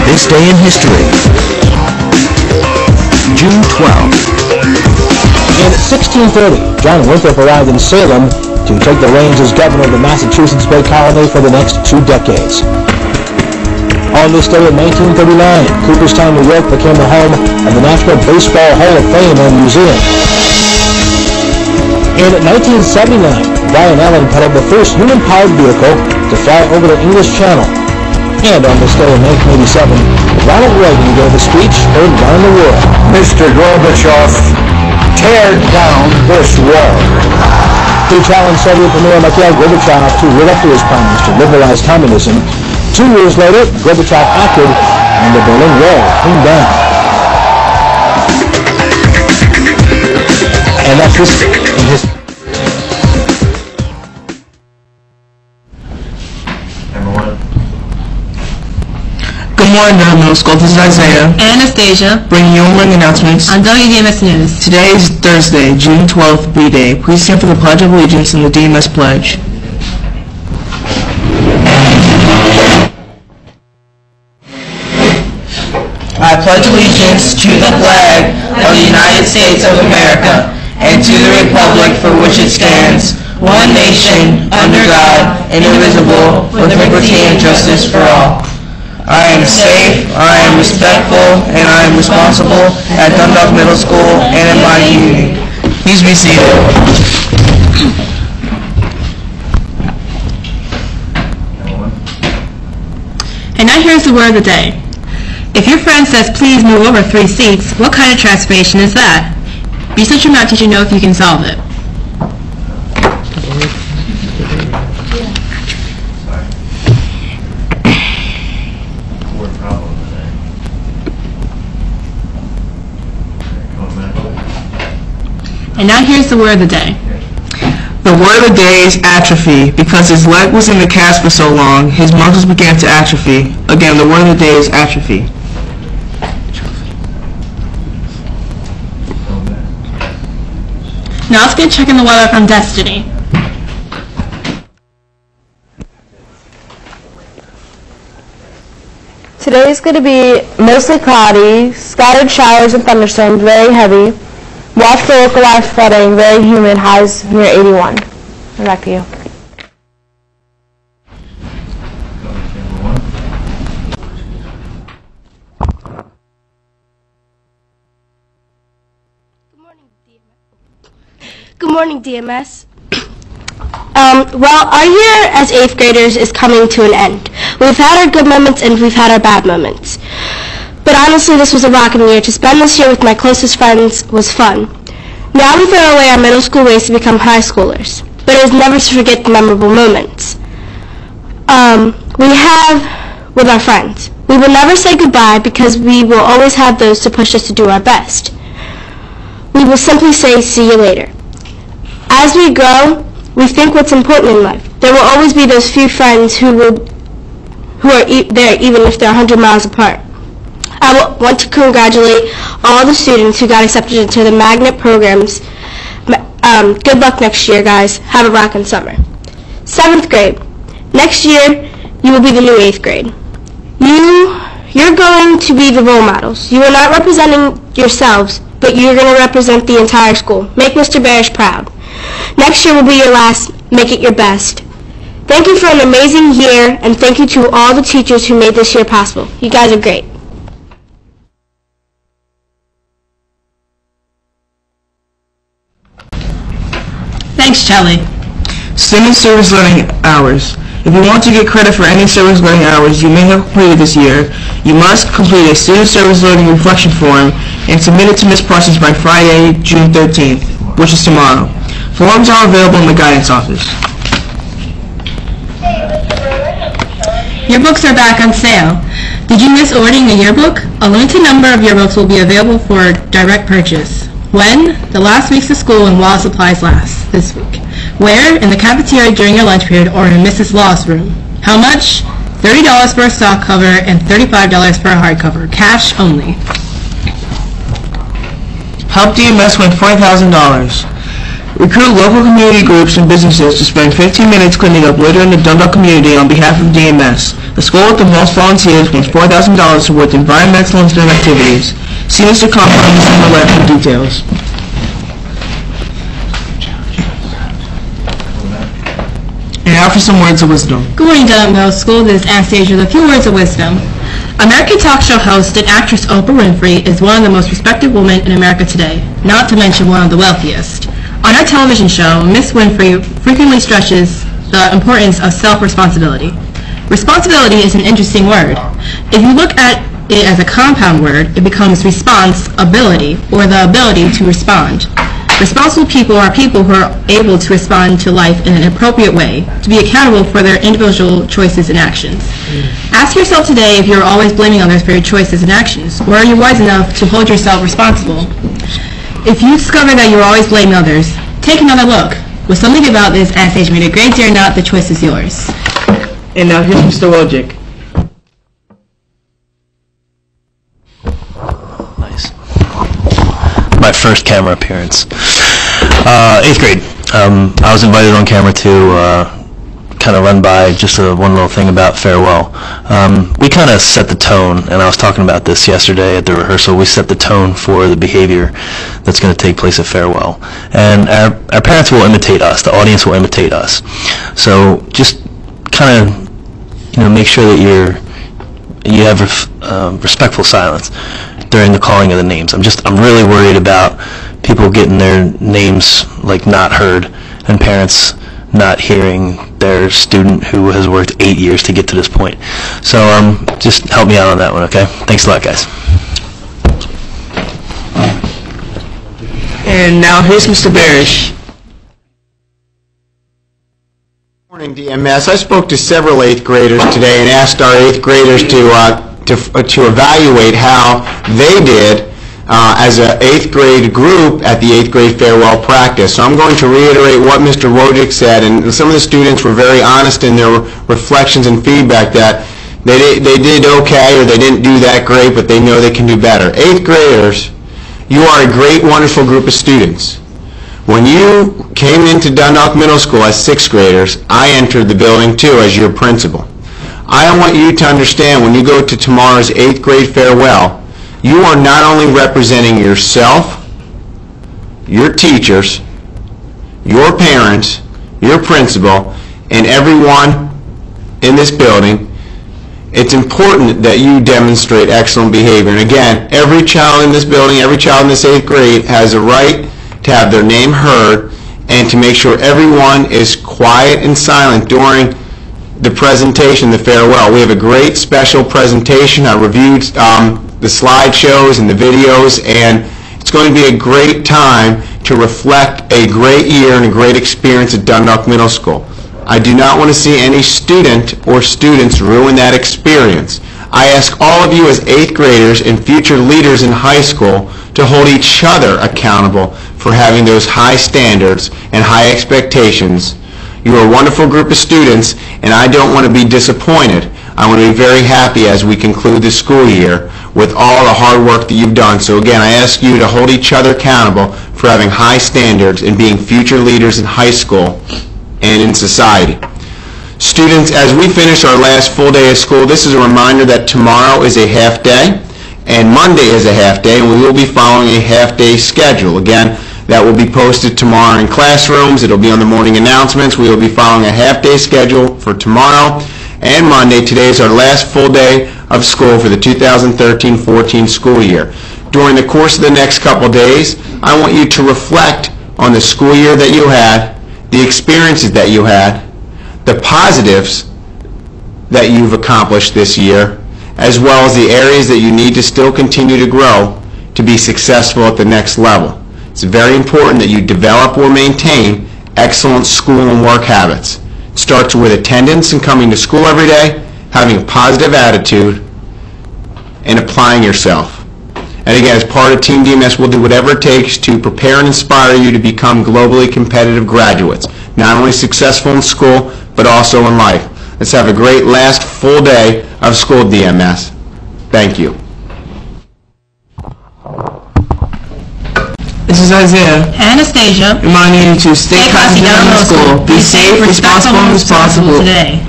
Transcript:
This day in history. June 12th. In 1630, John Winthrop arrived in Salem to take the reins as governor of the Massachusetts Bay Colony for the next 2 decades. On this day in 1939, Cooperstown, New York became the home of the National Baseball Hall of Fame and Museum. In 1979, Brian Allen pedaled the first human-powered vehicle to fly over the English Channel. And on this day in 1987, Ronald Reagan gave a speech heard around the world. Mr. Gorbachev, tear down this wall. He challenged Soviet Premier Mikhail Gorbachev to live up to his promise to liberalize communism. 2 years later, Gorbachev acted, and the Berlin Wall came down. And that's this in his... Good morning, Dundalk Middle School. This is Isaiah. And Anastasia. Bringing you morning announcements. On WDMS News. Today is Thursday, June 12th, B-Day. Please stand for the Pledge of Allegiance and the DMS Pledge. I pledge allegiance to the flag of the United States of America and to the republic for which it stands, one nation, under God, indivisible, with liberty and justice for all. I am safe, I am respectful, and I am responsible at Dundalk Middle School and in my community. Please be seated. And now here's the word of the day. If your friend says, please move over 3 seats, what kind of transformation is that? Research your math teacher know if you can solve it. And now here's the word of the day. The word of the day is atrophy. Because his leg was in the cast for so long, his muscles began to atrophy. Again, the word of the day is atrophy. Now let's get checking the weather from Destiny. Today is going to be mostly cloudy, scattered showers and thunderstorms, very heavy. Watch for localized flooding, very humid, highs near 81. Back to you. Good morning, DMS. Well, our year as 8th graders is coming to an end. We've had our good moments and we've had our bad moments. But honestly, this was a rocking year. To spend this year with my closest friends was fun. Now we throw away our middle school ways to become high schoolers. But it is never to forget the memorable moments we have with our friends. We will never say goodbye because we will always have those to push us to do our best. We will simply say, see you later. As we grow, we think what's important in life. There will always be those few friends who are there even if they're 100 miles apart. I want to congratulate all the students who got accepted into the magnet programs. Good luck next year, guys. Have a rockin' summer. 7th grade. Next year, you will be the new 8th grade. You're going to be the role models. You are not representing yourselves, but you're going to represent the entire school. Make Mr. Barish proud. Next year will be your last. Make it your best. Thank you for an amazing year, and thank you to all the teachers who made this year possible. You guys are great. Thanks, Charlie. Student service learning hours. If you want to get credit for any service learning hours you may have completed this year, you must complete a student service learning reflection form and submit it to Ms. Parsons by Friday, June 13th, which is tomorrow. Forms are available in the guidance office. Yearbooks are back on sale. Did you miss ordering a yearbook? A limited number of yearbooks will be available for direct purchase. When? The last weeks of school and while supplies last, this week. Where? In the cafeteria during your lunch period or in Mrs. Law's room. How much? $30 for a soft cover and $35 for a hardcover. Cash only. Help DMS win $40,000. Recruit local community groups and businesses to spend 15 minutes cleaning up litter in the Dundalk community on behalf of DMS. The school with the most volunteers wins $4,000 towards environmental and STEM activities. See Mr. Compound on the left for details. And now for some words of wisdom. Good morning, Dundalk Middle School. This is Anastasia with a few words of wisdom. American talk show host and actress Oprah Winfrey is one of the most respected women in America today, not to mention one of the wealthiest. On her television show, Miss Winfrey frequently stresses the importance of self-responsibility. Responsibility is an interesting word. If you look at it as a compound word, it becomes responsibility, or the ability to respond. Responsible people are people who are able to respond to life in an appropriate way, to be accountable for their individual choices and actions. Ask yourself today if you're always blaming others for your choices and actions, or are you wise enough to hold yourself responsible? If you discover that you're always blaming others, take another look. With something about this, Anastasia made a great day or not, the choice is yours. And now here's Mr. Wojcik. Nice. My first camera appearance. 8th grade. I was invited on camera to kind of run by just one little thing about farewell. We kind of set the tone, and I was talking about this yesterday at the rehearsal. We set the tone for the behavior that's going to take place at farewell. And our parents will imitate us. The audience will imitate us. So just kind of, make sure that you have respectful silence during the calling of the names. I'm really worried about people getting their names not heard, and parents not hearing their student who has worked 8 years to get to this point. So just help me out on that one, okay? Thanks a lot, guys. And now here's Mr. Barish. Good morning, DMS. I spoke to several 8th graders today and asked our 8th graders to evaluate how they did as an 8th grade group at the 8th grade farewell practice. So I'm going to reiterate what Mr. Wojcik said, and some of the students were very honest in their reflections and feedback that they did okay or they didn't do that great, but they know they can do better. 8th graders, you are a great, wonderful group of students. When you came into Dundalk Middle School as 6th graders, I entered the building too as your principal. I want you to understand when you go to tomorrow's 8th grade farewell, you are not only representing yourself, your teachers, your parents, your principal, and everyone in this building. It's important that you demonstrate excellent behavior. And again, every child in this building, every child in this 8th grade has a right to have their name heard and to make sure everyone is quiet and silent during the presentation, the farewell. We have a great special presentation. I reviewed the slideshows and the videos, and it's going to be a great time to reflect a great year and a great experience at Dundalk Middle School. I do not want to see any student or students ruin that experience. I ask all of you as 8th graders and future leaders in high school to hold each other accountable for having those high standards and high expectations. You are a wonderful group of students, and I don't want to be disappointed. I want to be very happy as we conclude the school year with all the hard work that you've done. So again, I ask you to hold each other accountable for having high standards and being future leaders in high school and in society. Students, as we finish our last full day of school, this is a reminder that tomorrow is a half day and Monday is a half day, and we will be following a half day schedule. Again, that will be posted tomorrow in classrooms. It'll be on the morning announcements. We will be following a half day schedule for tomorrow and Monday. Today is our last full day of school for the 2013-14 school year. During the course of the next couple days, I want you to reflect on the school year that you had, the experiences that you had, the positives that you've accomplished this year, as well as the areas that you need to still continue to grow to be successful at the next level. It's very important that you develop or maintain excellent school and work habits. It starts with attendance and coming to school every day, having a positive attitude, and applying yourself. And again, as part of Team DMS, we'll do whatever it takes to prepare and inspire you to become globally competitive graduates, not only successful in school, but also in life. Let's have a great last full day of school, DMS. Thank you. This is Isaiah, Anastasia. reminding you to stay classy down in middle school. Be safe, responsible, and responsible today.